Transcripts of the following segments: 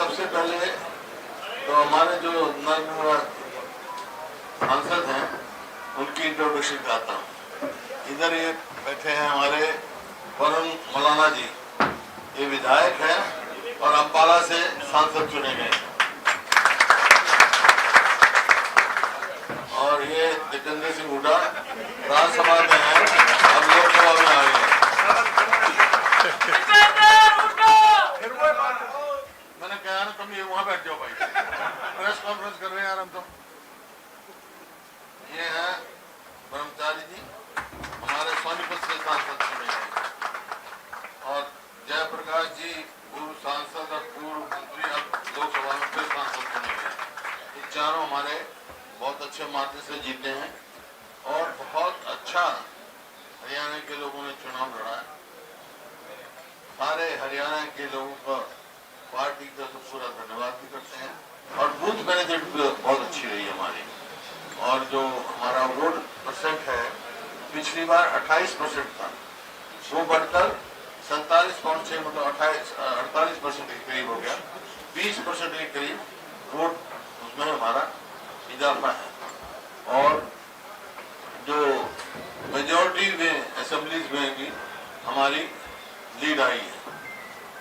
सबसे पहले तो हमारे जो नवनिर्वाचित सांसद हैं उनकी इंट्रोडक्शन करता हूँ। इधर ये बैठे हैं हमारे वरुण मौलाना जी, ये विधायक हैं और अम्बाला से सांसद चुने गए। और ये जितेंद्र सिंह हुड्डा राज्यसभा में हैं, अब लोकसभा में आ गए। मैंने कहा ना तुम ये वहां बैठ जाओ भाई, प्रेस कॉन्फ्रेंस कर रहे हैं यार हम तो। ये है ब्रह्मचारी जी, हमारे सोनीपत से सांसद चुने गए। और जयप्रकाश जी पूर्व सांसद और पूर्व मंत्री, अब लोकसभा में फिर सांसद चुने गए। ये चारों हमारे बहुत अच्छे मार्जिन से जीते हैं और बहुत अच्छा हरियाणा के लोगों ने चुनाव लड़ा है। सारे हरियाणा के लोगों का पार्टी का तो पूरा धन्यवाद भी करते हैं। और बूथ मैनेजमेंट बहुत अच्छी रही हमारी। और जो हमारा वोट परसेंट है, पिछली बार 28% था, वो बढ़कर 47.6 मतलब 48% के करीब हो गया। 20% के करीब वोट उसमें हमारा इजाफा है। और जो मेजॉरिटी में असेंबलीज में भी हमारी लीड आई है।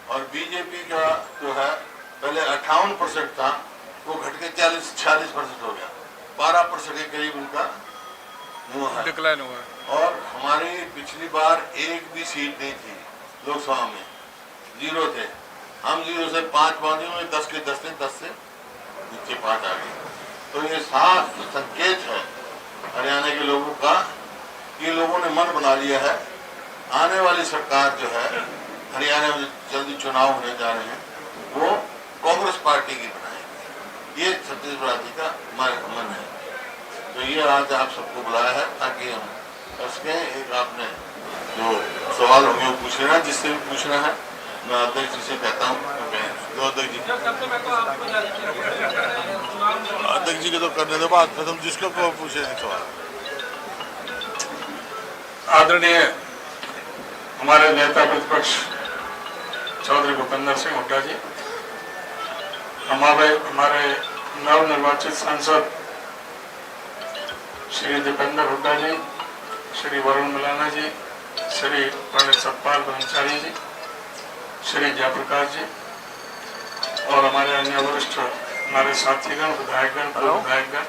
और बीजेपी का जो है पहले 58% था, वो घट के 46% हो गया। 12% के करीब उनका डिक्लाइन हुआ है। और हमारी पिछली बार एक भी सीट नहीं थी लोकसभा में, 0 थे। हम 0 से 5 पहुंचे हुए, 10 के 10 थे, 10 से नीचे 5 आ गए। तो ये साफ संकेत है हरियाणा के लोगों का, ये लोगों ने मन बना लिया है आने वाली सरकार जो है हरियाणा में जल्दी चुनाव होने जा रहे हैं, वो कांग्रेस पार्टी की बनाएगी। ये छत्तीसगढ़ राज्य का मन है। तो ये आज आप सबको बुलाया है ताकि हम उसके एक आपने जो सवाल होंगे वो पूछ लेना, जिससे भी पूछना है। मैं अध्यक्ष जी से कहता हूँ, अध्यक्ष जी के तो करने दो बात, प्रथम जिसको को पूछे सवाल। आदरणीय हमारे नेता प्रतिपक्ष चौधरी भूपेंद्र सिंह हुड्डा जी, हमारे नवनिर्वाचित सांसद श्री दीपेंद्र हुड्डा जी, श्री वरुण मौलाना जी, श्री पंडित सतपाल ब्रह्मचारी जी, श्री जयप्रकाश जी और हमारे अन्य वरिष्ठ हमारे साथीगण, विधायकगण, पूर्व विधायकगण,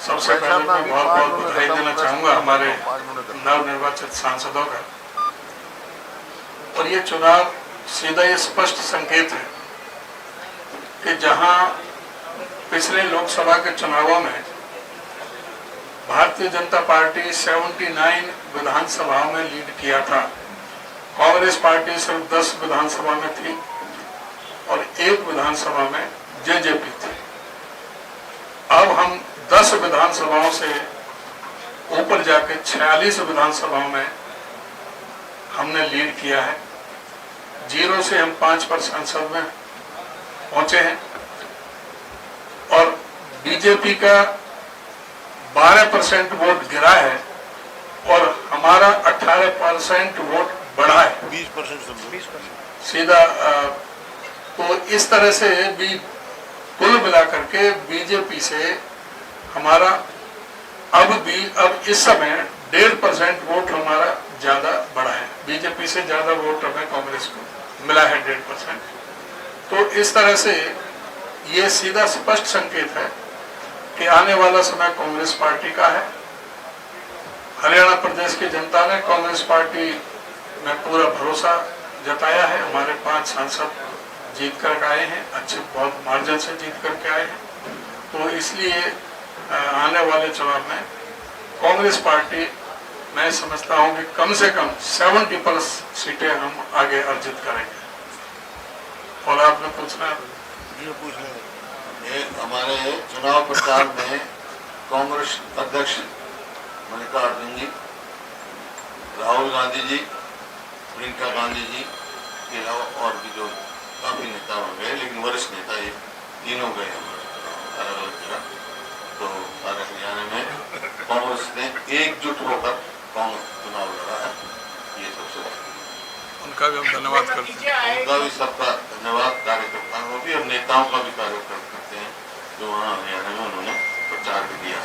सबसे पहले मैं बहुत बहुत बधाई देना चाहूंगा हमारे नवनिर्वाचित सांसदों का। और ये चुनाव सीधा ये स्पष्ट संकेत है कि जहां पिछले लोकसभा के चुनावों में भारतीय जनता पार्टी 79 विधानसभाओं में लीड किया था, कांग्रेस पार्टी सिर्फ 10 विधानसभा में थी और 1 विधानसभा में जेजेपी थी। अब हम 10 विधानसभाओं से ऊपर जाके 46 विधानसभाओं में हमने लीड किया है। 0 से हम 5 पर संसद में पहुंचे हैं और बीजेपी का 12% वोट गिरा है और हमारा 18% वोट बढ़ा है। 20% सीधा तो इस तरह से भी कुल मिलाकर के बीजेपी से हमारा अब इस समय 1.5% वोट हमारा ज्यादा बढ़ा है। बीजेपी से ज्यादा वोट हमें कांग्रेस को मिला है 1.5%। तो इस तरह से ये सीधा स्पष्ट संकेत है कि आने वाला समय कांग्रेस पार्टी का है। हरियाणा प्रदेश की जनता ने कांग्रेस पार्टी में पूरा भरोसा जताया है। हमारे 5 सांसद जीत कर आए हैं, अच्छे बहुत मार्जिन से जीत करके आए हैं। तो इसलिए आने वाले चुनाव में कांग्रेस पार्टी, मैं समझता हूं कि कम से कम 70+ सीटें हम आगे अर्जित करेंगे। और आपने पूछना ये हमारे चुनाव प्रचार में कांग्रेस अध्यक्ष मल्लिकार्जुन जी, राहुल गांधी जी, प्रियंका गांधी जी के अलावा और भी जो काफी नेता हो गए, लेकिन वरिष्ठ नेता ये तीनों गए अलग अलग जगह। तो सारे हरियाणा में कांग्रेस ने एकजुट होकर चुनाव लड़ा है, ये सबसे उनका भी हम धन्यवाद करते हैं। उनका भी सबका धन्यवाद, कार्यकर्ताओं को भी और नेताओं का भी कार्यकर्ता करते हैं जो वहाँ हरियाणा में उन्होंने प्रचार भी किया।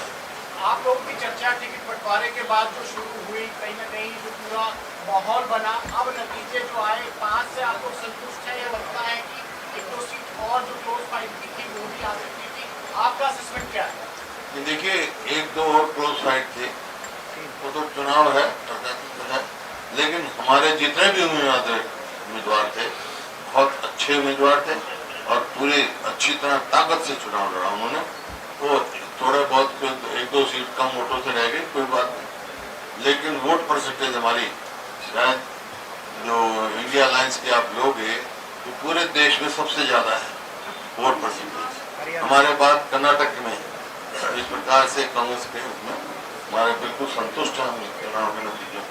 आप लोगों की चर्चा टिकट बंटवारे के बाद जो शुरू हुई, कहीं ना कहीं जो पूरा माहौल बना, अब नतीजे जो आए 5 से आप लोग संतुष्ट है? या लगता है कि 1-2 सीट और जो क्लोज फाइट की थी वो भी आ सकती थी? आपका असेसमेंट क्या है? देखिए 1-2 और क्लोज फाइट थे, वो तो चुनाव है, प्रजातंत्र है, लेकिन हमारे जितने भी उम्मीदवार थे बहुत अच्छे उम्मीदवार थे और पूरे अच्छी तरह ताकत से चुनाव लड़ा उन्होंने। वो थोड़े बहुत 1-2 सीट कम वोटों से रह गई, कोई बात नहीं, लेकिन वोट परसेंटेज हमारी शायद जो इंडिया अलायंस के आप लोग हैं तो पूरे देश में सबसे ज्यादा है वोट परसेंटेज। हमारे बाद कर्नाटक में इस प्रकार से कांग्रेस के उसमें हमारे बिल्कुल संतुष्ट हैं चुनाव के नतीजों।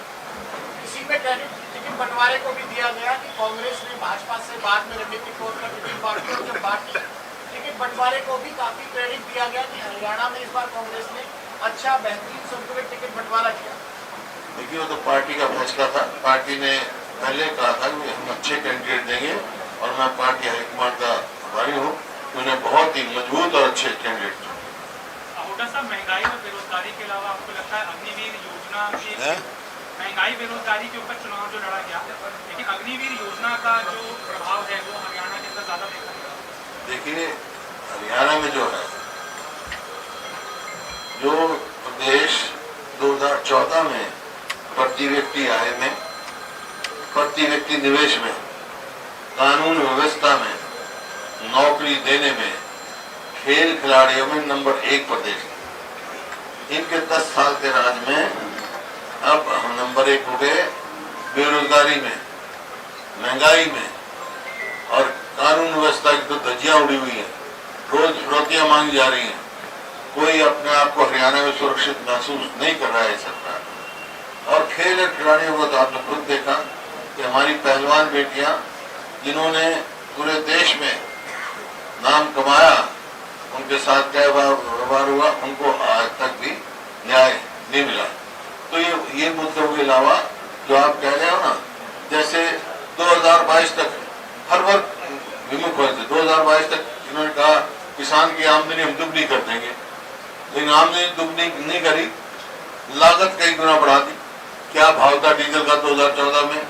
इसी में टिकट बंटवारे को भी दिया गया कि कांग्रेस ने भाजपा से बाद में रणनीतिक तौर पर टिकट बांटी और जब बांटी टिकट बंटवारे को भी काफी क्रेडिट दिया गया कि हरियाणा में इस बार कांग्रेस ने अच्छा बेहतरीन संतुलित टिकट बंटवारा किया। देखिए वो तो पार्टी का फैसला था, पार्टी ने पहले कहा था कि हम अच्छे कैंडिडेट देंगे और मैं पार्टी हाईकमान का आभारी हूँ, उन्हें बहुत ही मजबूत और अच्छे कैंडिडेट। साहब महंगाई और बेरोजगारी के अलावा आपको लगता है अग्निवीर योजना के महंगाई बेरोजगारी के ऊपर चुनाव जो लड़ा गया, लेकिन अग्निवीर योजना का जो प्रभाव है वो हरियाणा के अंदर ज्यादा देखा गया? देखिए हरियाणा में जो है, जो प्रदेश 2014 में प्रति व्यक्ति आय में, प्रति व्यक्ति निवेश में, कानून व्यवस्था में, नौकरी देने में, खेल खिलाड़ियों में नंबर 1 प्रदेश। इनके 10 साल के राज में अब हम नंबर 1 हो गए बेरोजगारी में, महंगाई में और कानून व्यवस्था की तो धज्जियां उड़ी हुई हैं, रोज फिरौतियां मांगी जा रही हैं। कोई अपने आप को हरियाणा में सुरक्षित महसूस नहीं कर रहा है सरकार। और खेल खिलाड़ियों को तो आपने खुद देखा कि हमारी पहलवान बेटियां जिन्होंने पूरे देश में नाम कमाया, उनके साथ क्या व्यवहार हुआ, उनको आज तक भी न्याय नहीं मिला। तो ये मुद्दों के अलावा जो आप कह रहे हो ना, जैसे 2022 तक हर वर्ग विमुख हुए थे। 2022 तक इन्होंने कहा किसान की आमदनी हम दुगनी कर देंगे, लेकिन आमदनी दुगनी नहीं करी, लागत कई गुना बढ़ा दी। क्या भाव था डीजल का 2014 में,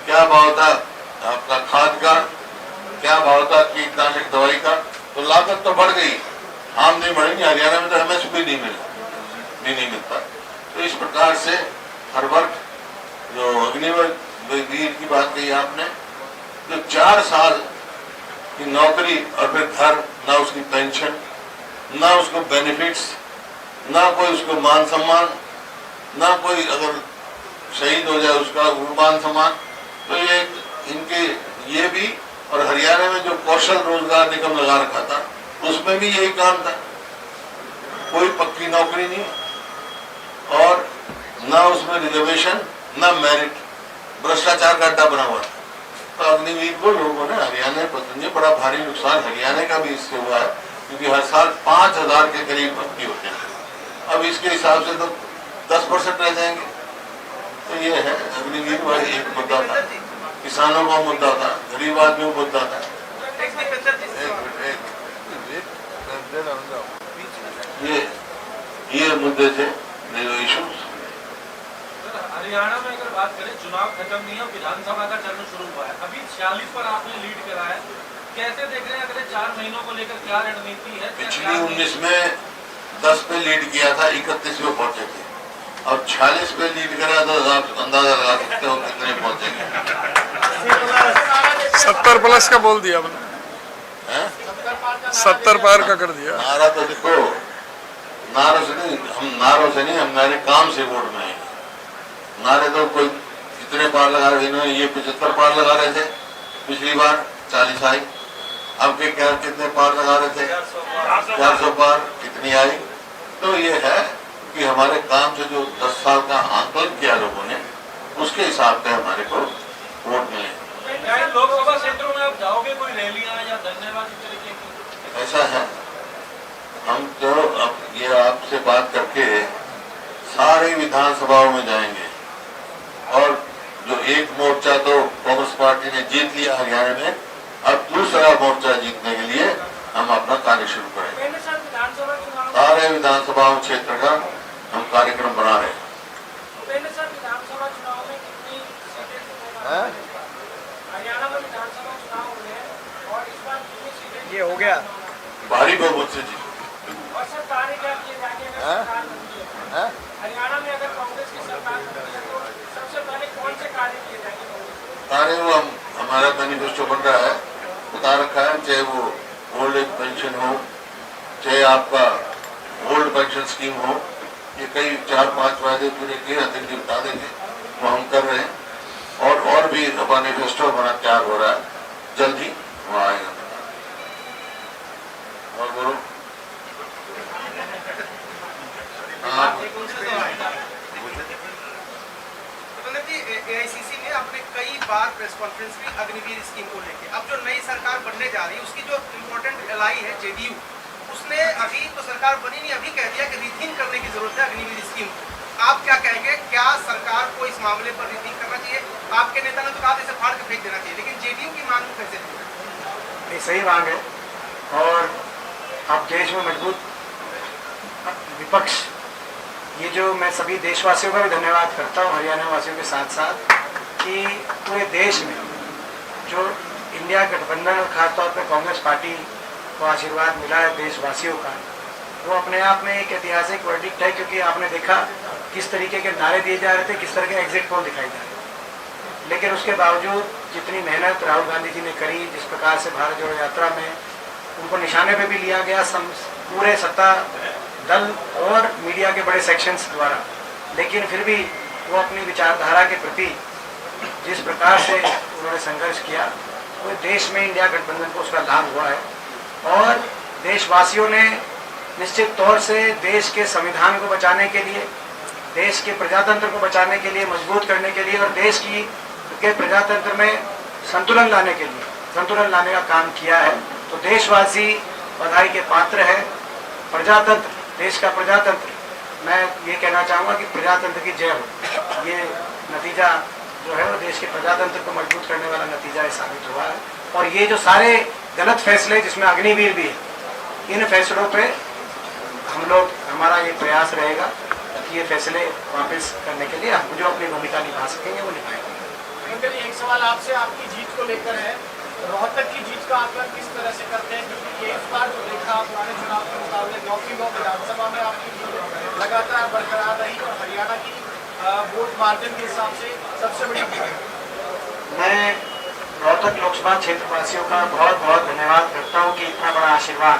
क्या भाव था आपका खाद का, क्या भाव था कीटनाशक दवाई का, तो लागत तो बढ़ गई, आमदनी बढ़ेगी। हरियाणा में तो एमएसपी भी नहीं मिलता। तो इस प्रकार से हर वर्ग जो अग्निवीर की बात कही आपने, जो 4 साल की नौकरी और फिर घर, ना उसकी पेंशन, ना उसको बेनिफिट्स, ना कोई उसको मान सम्मान, ना कोई अगर शहीद हो जाए उसका मान सम्मान, तो ये इनके ये भी। और हरियाणा में जो कौशल रोजगार निगम लगा रखा था उसमें भी यही काम था, कोई पक्की नौकरी नहीं और ना उसमें रिजर्वेशन, ना मेरिट, भ्रष्टाचार का अड्डा बना हुआ था। तो अग्निवीर को लोगों ने हरियाणा में बड़ा भारी नुकसान हरियाणा का भी इससे हुआ है, क्योंकि हर साल 5000 के करीब भर्ती होते हैं। अब इसके हिसाब से तो 10% रह जाएंगे। तो ये है अग्निवीर वाला एक मुद्दा था, किसानों का मुद्दा था, गरीब आदमियों का मुद्दा था। ये मुद्दे थे इशूज। हरियाणा में अगर बात करें, चुनाव खत्म नहीं है, विधानसभा का चरण शुरू हुआ है, अभी 46 पर आपने लीड करा है, कैसे देख रहे हैं अगले 4 महीनों को लेकर, क्या रणनीति है? पिछली 19 में 10 पे लीड किया था, 31 में पहुंचे थे, और 46 पे लीड करा तो आप अंदाजा लगा सकते हो कितने पहुंचेंगे। 70 प्लस का बोल दिया आपने, 70 पार का कर दिया। नारा तो देखो, नारों से नहीं, हम नारे काम से वोट में आएंगे। नारे तो कोई कितने पार लगा रहे, इन्होंने ये 75 पार लगा रहे थे पिछली बार, 40 आई। अब के क्या कितने पार लगा रहे थे, 400 पार कितनी आई। तो ये है कि हमारे काम से जो 10 साल का आंकलन किया लोगों ने, उसके हिसाब से हमारे को वोट मिले। लोकसभा क्षेत्रों में आप जाओगे, कोई रैलियां या धन्यवाद इस तरीके की? ऐसा है, हम तो अब ये आपसे बात करके सारे विधानसभाओं में जाएंगे और जो एक मोर्चा तो कांग्रेस पार्टी ने जीत लिया हरियाणा में, अब दूसरा मोर्चा जीतने के लिए हम अपना कार्य शुरू करेंगे। विधानसभा चुनाव सारे विधानसभा क्षेत्र का हम कार्यक्रम बना रहे हैं। विधानसभा चुनाव में कितनी सीटें, हरियाणा में विधानसभा चुनाव हुए हैं और इस बार कितनी सीटें ये हो गया भारी बहुमत से जीत। और सर कार्य क्या किए जाएंगे अगर सरकार बनती है? हरियाणा में अगर कांग्रेस की सरकार बनती है तो सबसे पहले कौन से कार्य किए जाएंगे कांग्रेस? कार्य वो हमारा मैनिफेस्टो बन रहा है, बता रखा है, चाहे वो ओल्ड एज पेंशन हो, चाहे आपका ओल्ड पेंशन स्कीम हो, ये कई 4-5 वायदे पूरे किए, अध्यक्ष जी बता देंगे, वो हम कर रहे हैं। और भी मैनिफेस्टो बना तैयार हो रहा है, जल्द ही वो आएगा। और बोलो एआईसीसी ने अपने कई बार प्रेस कॉन्फ्रेंस में अग्निवीर स्कीम को लेके, अब जो नई सरकार बनने जा रही है उसकी जो इम्पोर्टेंट एलाई है जेडीयू, उसने अभी तो सरकार बनी नहीं, अभी कह दिया कि रीथिंक करने की जरूरत है अग्निवीर स्कीम। आप क्या कहेंगे, क्या सरकार को इस मामले पर रीथिंक करना चाहिए? आपके नेता ने तो कहा इसे फाड़ के फेंक देना चाहिए, लेकिन जेडीयू की मांग कैसे? नहीं, सही मांग है। और अब देश में मजबूत विपक्ष, ये जो मैं सभी देशवासियों का भी धन्यवाद करता हूँ, हरियाणा वासियों के साथ साथ, कि पूरे देश में जो इंडिया गठबंधन और खासतौर पर कांग्रेस पार्टी को आशीर्वाद मिला है देशवासियों का, वो अपने आप में एक ऐतिहासिक वर्डिक्ट है। क्योंकि आपने देखा किस तरीके के नारे दिए जा रहे थे, किस तरह के एग्जिट पोल दिखाई जा रहे थे, लेकिन उसके बावजूद जितनी मेहनत राहुल गांधी जी ने करी, जिस प्रकार से भारत जोड़ो यात्रा में उनको निशाने पे भी लिया गया पूरे सत्ता दल और मीडिया के बड़े सेक्शंस द्वारा, लेकिन फिर भी वो अपनी विचारधारा के प्रति जिस प्रकार से उन्होंने संघर्ष किया, वो देश में इंडिया गठबंधन को उसका लाभ हुआ है। और देशवासियों ने निश्चित तौर से देश के संविधान को बचाने के लिए, देश के प्रजातंत्र को बचाने के लिए, मजबूत करने के लिए और देश के प्रजातंत्र में संतुलन लाने के लिए, संतुलन लाने का काम किया है। तो देशवासी बधाई के पात्र है। प्रजातंत्र, देश का प्रजातंत्र, मैं ये कहना चाहूँगा कि प्रजातंत्र की जय हो। ये नतीजा जो है वो देश के प्रजातंत्र को मजबूत करने वाला नतीजा साबित हुआ है। और ये जो सारे गलत फैसले, जिसमें अग्निवीर भी है, इन फैसलों पे हम लोग, हमारा ये प्रयास रहेगा कि ये फैसले वापस करने के लिए हम जो अपनी भूमिका निभा सकेंगे वो निभाएंगे। एक सवाल आपसे आपकी जीत को लेकर है, रोहतक की जीत का आकलन किस तरह से करते हैं? क्योंकि ये इस बार जो देखा पुराने चुनाव के मुकाबले 9 की 9 विधानसभा में आपकी जीत लगातार बरकरार रही और हरियाणा की वोट मार्जिन के हिसाब से सबसे बड़ी जीत। मैं रोहतक लोकसभा क्षेत्रवासियों का बहुत बहुत धन्यवाद करता हूँ कि इतना बड़ा आशीर्वाद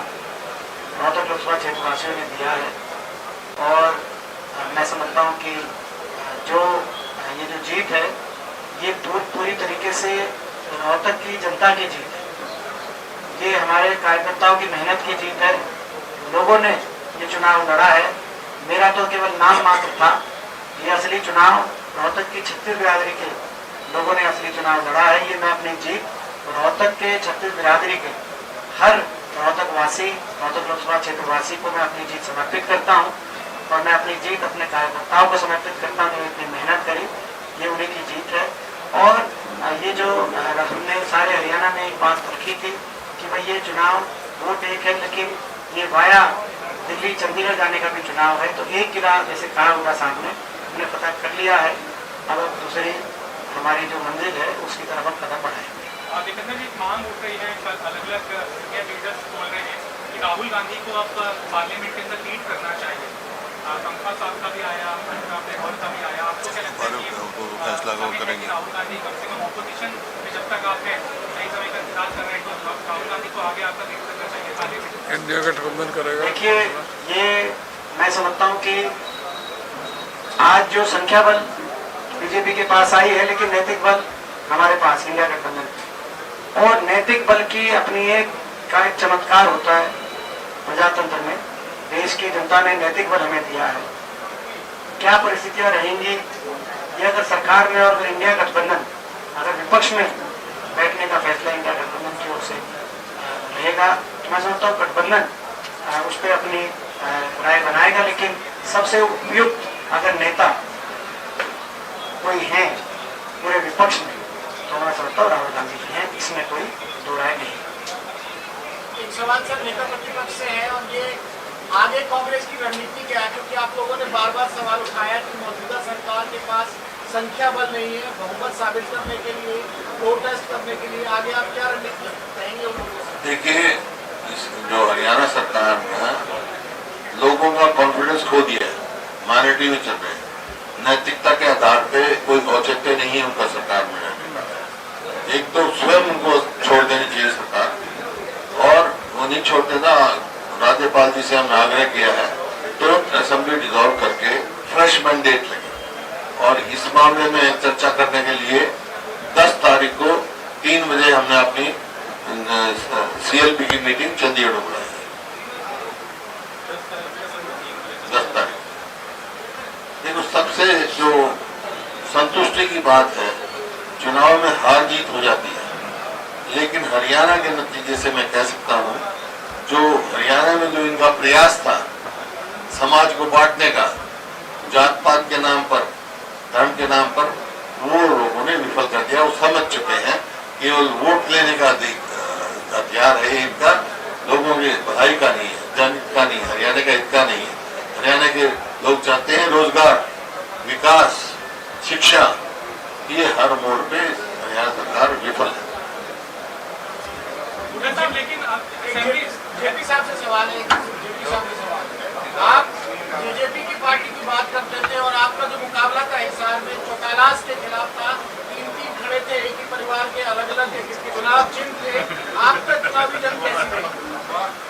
रोहतक लोकसभा क्षेत्रवासियों ने दिया है। और मैं समझता हूँ कि जो ये जो जीत है ये पूरी तरीके से रोहतक की जनता की जीत है। ये हमारे कार्यकर्ताओं की मेहनत की जीत है। लोगों ने ये चुनाव लड़ा है। मेरा तो केवल नाम मात्र था। ये असली चुनाव रोहतक की 36 बिरादरी के लोगों ने असली चुनाव लड़ा है। ये मैं अपनी जीत रोहतक के 36 बिरादरी के हर रोहतक वासी, रोहतक लोकसभा क्षेत्र वासी को मैं अपनी जीत समर्पित करता हूँ। और मैं अपनी जीत अपने कार्यकर्ताओं को समर्पित करता हूँ जो इतनी मेहनत करी, ये उन्हीं की जीत है। और ये जो हमने सारे हरियाणा में एक बात रखी थी कि भाई ये चुनाव वोट एक है, लेकिन ये वाया दिल्ली चंडीगढ़ जाने का भी चुनाव है। तो एक किला जैसे कहा होगा सामने, हमने पता कर लिया है। अब दूसरी हमारी जो मंजिल है उसकी तरफ हम कदम बढ़ाएंगे। जितने भी मांग उठ रही है, अलग अलग लीडर्स बोल रहे हैं कि राहुल गांधी को अब पार्लियामेंट के अंदर लीड करना चाहिए। कंपा साहब का भी आया, और का भी आया। आपको क्या लगता है कि फैसला करेंगे राहुल गांधी कम से कम ऑपोजिशन में जब तक आप हैं सही समय का इंतजार कर रहे हैं तो राहुल गांधी को आगे आकर लीड करना चाहिए पार्लियामेंट? इंडिया गठबंधन करेगा। देखिए, ये मैं समझता हूँ कि आज जो संख्या बल बीजेपी के पास आई है, लेकिन नैतिक बल हमारे पास इंडिया गठबंधन। और नैतिक बल की अपनी एक चमत्कार होता है प्रजातंत्र में। देश की जनता ने नैतिक बल हमें दिया है। क्या परिस्थितियां रहेंगी ये अगर सरकार में और इंडिया गठबंधन अगर विपक्ष में बैठने का फैसला इंडिया गठबंधन की ओर से रहेगा तो मैं समझता हूँ गठबंधन उस पर अपनी राय बनाएगा। लेकिन सबसे उपयुक्त अगर नेता कोई है पूरे विपक्ष में थोड़ा सा राहुल गांधी जी हैं, इसमें कोई दो राय नहीं। एक सवाल सर नेता प्रतिपक्ष से है, और ये आगे कांग्रेस की रणनीति क्या है, क्योंकि आप लोगों ने बार बार सवाल उठाया कि मौजूदा सरकार के पास संख्या बल नहीं है बहुमत साबित करने के लिए, प्रोटेस्ट करने के लिए, आगे आप क्या रणनीति कहेंगे उन लोगों से? देखिए, जो हरियाणा सरकार ने लोगों का कॉन्फिडेंस खो दिया है, माइनॉरिटी में चल रहे हैं, नैतिकता के आधार पे कोई औचित्य नहीं है उनका सरकार में रहने का। एक तो स्वयं उनको छोड़ देनी चाहिए सरकार, और वो नहीं छोड़ते ना, राज्यपाल जी से हमने आग्रह किया है तुरंत असेंबली डिसॉल्व करके फ्रेश मैंडेट लगे, और इस मामले में चर्चा करने के लिए 10 तारीख को 3 बजे हमने अपनी CLP की मीटिंग चंडीगढ़ में बुलाई है। 10 तारीख। देखो, सबसे जो संतुष्टि की बात है, चुनाव में हार जीत हो जाती है, लेकिन हरियाणा के नतीजे से मैं कह सकता हूं, जो हरियाणा में जो इनका प्रयास था समाज को बांटने का, जात पात के नाम पर, धर्म के नाम पर, वो लोगों ने विफल कर दिया। वो समझ चुके हैं केवल वोट लेने का हथियार है इनका, लोगों की भलाई का नहीं है, जनहित का नहीं है, हरियाणा का हित का नहीं है। हरियाणा के लोग चाहते हैं रोजगार, विकास, शिक्षा, ये हर मोड़ पे हरियाणा सरकार विफल है। लेकिन जेपी साहब से सवाल है, जेपी साहब से सवाल है, आप बीजेपी की पार्टी की बात करते थे, और आपका जो मुकाबला था हिसार में चौटालास के खिलाफ था, 3 खड़े थे, एक ही परिवार के अलग अलग चुनाव चिन्ह थे, आपका चुनावी जंग कैसी रही?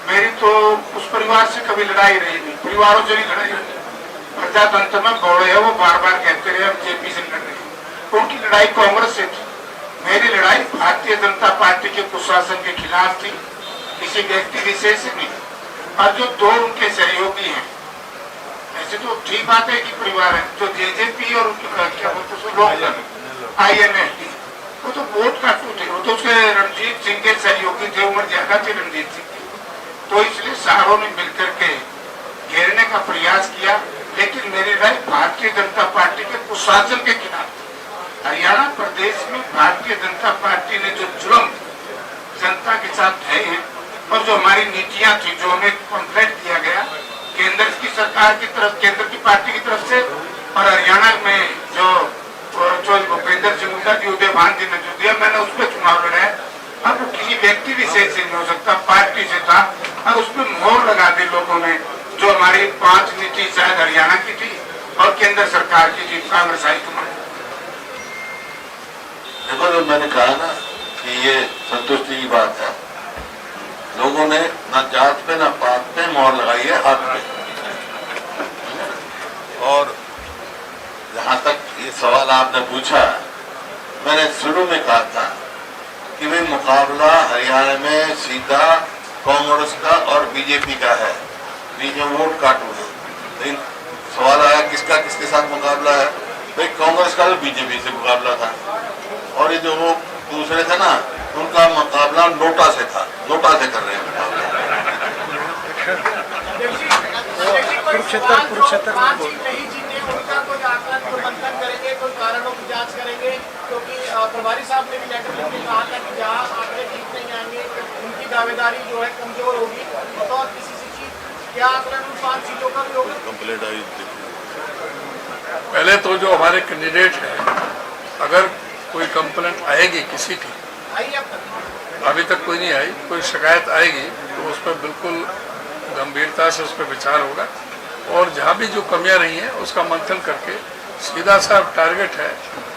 मेरी तो उस परिवार से कभी लड़ाई रही नहीं, परिवारों से भी लड़ाई रही। प्रजातंत्र में गौड़े है, वो बार बार कहते रहे हम जेपी से लड़ रहे हैं, उनकी लड़ाई कांग्रेस से थी। मेरी लड़ाई भारतीय जनता पार्टी के कुशासन के खिलाफ थी, किसी व्यक्ति विशेष से नहीं। और जो 2 उनके सहयोगी हैं, ऐसे तो ठीक बात है कि परिवार है, जो जेजेपी और क्या बोलते लोग INLD, वो तो वोट काटू थे, वो तो उसके रणजीत सिंह के सहयोगी थे, उम्र ज्यादा थी रणजीत सिंह की, तो इसलिए सारों ने मिलकर के घेरने का प्रयास किया। लेकिन मेरी राय भारतीय जनता पार्टी के कुशासन के खिलाफ। हरियाणा प्रदेश में भारतीय जनता पार्टी ने जो जुल्म जनता के साथ ढाए हैं, और जो हमारी नीतियां थी, जो हमें कॉन्फ्रेंट किया गया केंद्र की सरकार की तरफ, केंद्र की पार्टी की तरफ से, और हरियाणा में जो भूपेंद्र सिंह हुड्डा जी, उदयभान जी ने जो दिया, मैंने उस पर चुनाव लड़ाया। अब वो किसी व्यक्ति विशेष से नहीं हो सकता, पार्टी से था, और उस पर मोहर लगा दी लोगों ने, जो हमारी 5 नीति शायद हरियाणा की थी और केंद्र सरकार की थी, कांग्रेस हाईकमान। देखो, जो मैंने कहा ना कि ये संतुष्टि की बात है, लोगों ने न जात पे न पात पे मोहर लगाई है, हाथ पे। और जहां तक ये सवाल आपने पूछा, मैंने शुरू में कहा था कि भाई मुकाबला हरियाणा में सीधा कांग्रेस का और बीजेपी का है, बीच में वोट काटू है। लेकिन सवाल आया किसका किसके साथ मुकाबला है, भाई कांग्रेस का तो बीजेपी से मुकाबला था, और ये जो वो दूसरे थे ना, उनका मुकाबला नोटा से था, नोटा से कर रहे हैं मुकाबला। कुरुक्षेत्र नहीं जीते, उनका कोई आकलन, कोई मंथन करेंगे, कोई कारणों की जांच करेंगे, क्योंकि प्रभारी साहब ने भी लेटर लिख के कहा था कि जहाँ आंकड़े ठीक नहीं आएंगे उनकी दावेदारी जो है कमजोर होगी, बतौर किसी चीज क्या आकलन उन 5 सीटों का भी होगा? कंप्लेंट आई। पहले तो जो हमारे कैंडिडेट हैं, अगर कोई कंप्लेंट आएगी किसी की, आई अब तक अभी तक कोई नहीं आई, कोई शिकायत आएगी तो उस पर बिल्कुल गंभीरता से उस पर विचार होगा, और जहाँ भी जो कमियां रही हैं उसका मंथन करके सीधा सा टारगेट है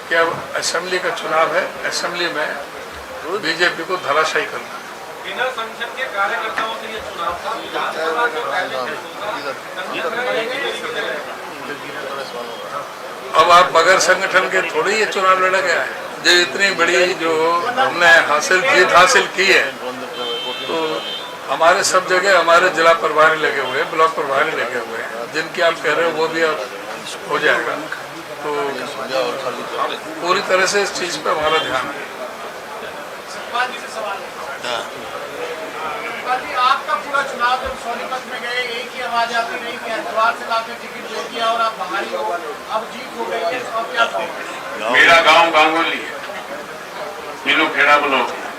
कि अब असेंबली का चुनाव है, असेंबली में बीजेपी को धराशायी करना। बिना संगठन के कार्यकर्ताओं से ये चुनाव अब आप बगैर संगठन के थोड़ी ये चुनाव लड़ा गया है। जो इतनी बड़ी जो हमने जीत हासिल की है, तो हमारे सब जगह हमारे जिला प्रभारी लगे हुए हैं, ब्लॉक प्रभारी लगे हुए हैं, जिनकी आप कह रहे हो वो भी अब हो जाएगा। तो पूरी तरह से इस चीज पे हमारा ध्यान है। आपका पूरा चुनाव जब सोनीपत में गए, एक ही आवाज आपकी नहीं कि हरिद्वार से लाके टिकट दे दिया और आप बाहरी हो, अब जीत हो गई है, अब क्या मेरा गांव गांगुली है, नीलूखेड़ा ब्लॉक है,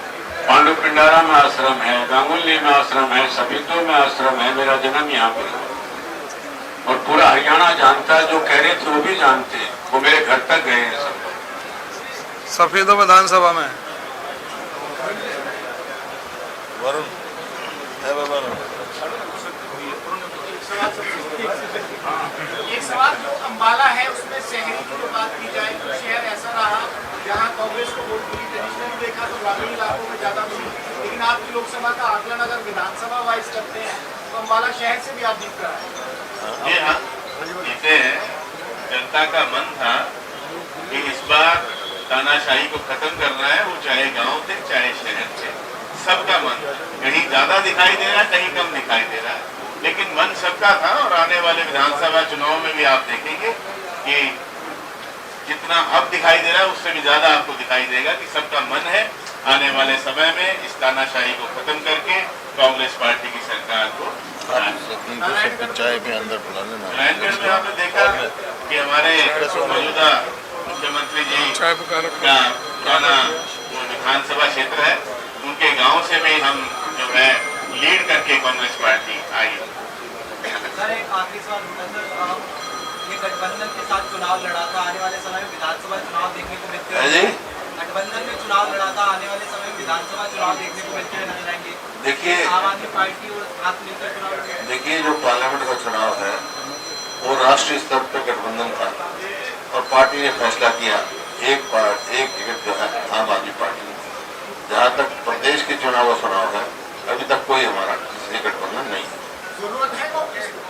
पांडु पिंडारा में आश्रम है, गांगुली में आश्रम है, सबितो में आश्रम है। मेरा जन्म यहाँ पे है और पूरा हरियाणा जानता है। जो कह रहे थे वो भी जानते हैं, वो मेरे घर तक गए हैं सब। सफेदो विधानसभा में वरुण है वरुण। एक सवाल जो अम्बाला है उसमें शहरी की जो बात की जाए तो शहर ऐसा रहा जहां कांग्रेस को वोट मिली, ट्रेडिशनली देखा तो ग्रामीण इलाकों में ज्यादा मिली, लेकिन आपकी लोकसभा का आकलन अगर विधानसभा वाइज करते हैं तो अम्बाला शहर से भी आप जीत कर आए। ये हाँ जीते हैं। जनता का मन था कि इस बार तानाशाही को खत्म करना है, वो चाहे गांव थे चाहे शहर थे, सबका मन कहीं ज्यादा दिखाई दे रहा है, कहीं कम दिखाई दे रहा है, लेकिन मन सबका था। और आने वाले विधानसभा चुनाव में भी आप देखेंगे कि जितना अब दिखाई दे रहा है उससे भी ज्यादा आपको दिखाई देगा कि सबका मन है आने वाले समय में इस तानाशाही को खत्म करके कांग्रेस पार्टी की सरकार को। चाय के अंदर बुलाने नारायणगढ़ में आपने देखा कि हमारे मौजूदा मुख्यमंत्री जी का पुराना जो विधानसभा क्षेत्र है, उनके गांव से भी हम जो है लीड करके कांग्रेस पार्टी आई। सर एक आखिरी सवाल होता है, ये गठबंधन के साथ चुनाव लड़ा था, आने वाले समय में विधानसभा चुनाव देखने को मिलते हैं। गठबंधन में चुनाव लड़ा था, आने वाले समय में विधानसभा चुनाव देखने को मिलते हुए नजर आएंगे। देखिए आम आदमी पार्टी और साथ मिलकर चुनाव लड़ेंगे। देखिए जो पार्लियामेंट का चुनाव है वो राष्ट्रीय स्तर पर गठबंधन था और पार्टी ने फैसला किया एक टिकट जो है आम आदमी पार्टी। जहाँ तक प्रदेश के चुनाव का चुनाव है अभी तक कोई हमारा किसी गठबंधन नहीं है। जरूरत है कांग्रेस को,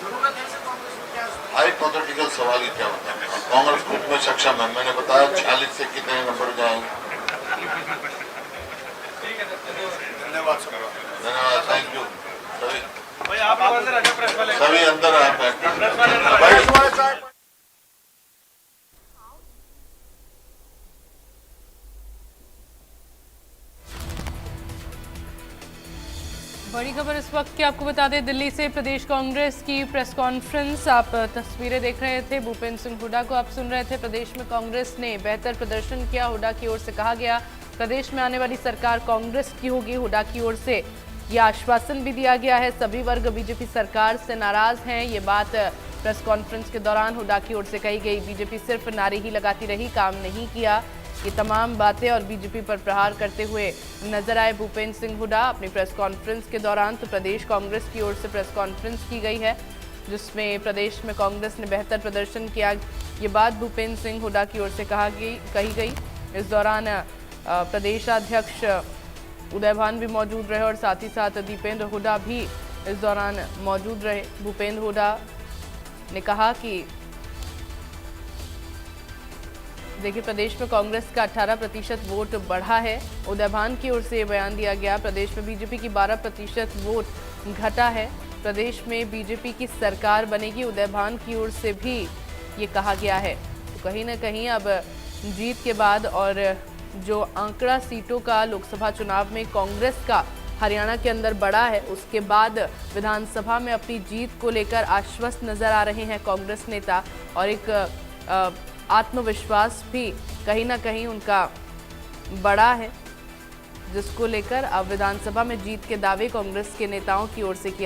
जरूरत है कांग्रेस को क्या? हाइपोथेटिकल सवाल ही क्या होता है? कांग्रेस ग्रुप में सक्षम है, मैंने बताया 46 से कितने नंबर जाएंगे। धन्यवाद, थैंक यू सभी अंदर आप बैठे। बड़ी खबर इस वक्त की आपको बता दें, दिल्ली से प्रदेश कांग्रेस की प्रेस कॉन्फ्रेंस। आप तस्वीरें देख रहे थे, भूपेंद्र सिंह हुड्डा को आप सुन रहे थे। प्रदेश में कांग्रेस ने बेहतर प्रदर्शन किया, हुड्डा की ओर से कहा गया प्रदेश में आने वाली सरकार कांग्रेस की होगी। हुड्डा की ओर से ये आश्वासन भी दिया गया है। सभी वर्ग बीजेपी सरकार से नाराज हैं, ये बात प्रेस कॉन्फ्रेंस के दौरान हुड्डा की ओर से कही गई। बीजेपी सिर्फ नारे ही लगाती रही, काम नहीं किया, ये तमाम बातें और बीजेपी पर प्रहार करते हुए नजर आए भूपेंद्र सिंह हुड्डा अपनी प्रेस कॉन्फ्रेंस के दौरान। तो प्रदेश कांग्रेस की ओर से प्रेस कॉन्फ्रेंस की गई है जिसमें प्रदेश में कांग्रेस ने बेहतर प्रदर्शन किया, ये बात भूपेंद्र सिंह हुड्डा की ओर से कही गई। इस दौरान प्रदेशाध्यक्ष उदय भान भी मौजूद रहे और साथ ही साथ दीपेंद्र हुड्डा भी इस दौरान मौजूद रहे। भूपेंद्र हुड्डा ने कहा कि देखिए प्रदेश में कांग्रेस का 18% वोट बढ़ा है। उदय भान की ओर से ये बयान दिया गया। प्रदेश में बीजेपी की 12% वोट घटा है। प्रदेश में बीजेपी की सरकार बनेगी, उदय भान की ओर से भी ये कहा गया है। तो कहीं ना कहीं अब जीत के बाद और जो आंकड़ा सीटों का लोकसभा चुनाव में कांग्रेस का हरियाणा के अंदर बढ़ा है, उसके बाद विधानसभा में अपनी जीत को लेकर आश्वस्त नजर आ रहे हैं कांग्रेस नेता और एक आत्मविश्वास भी कहीं ना कहीं उनका बड़ा है, जिसको लेकर अब विधानसभा में जीत के दावे कांग्रेस के नेताओं की ओर से किया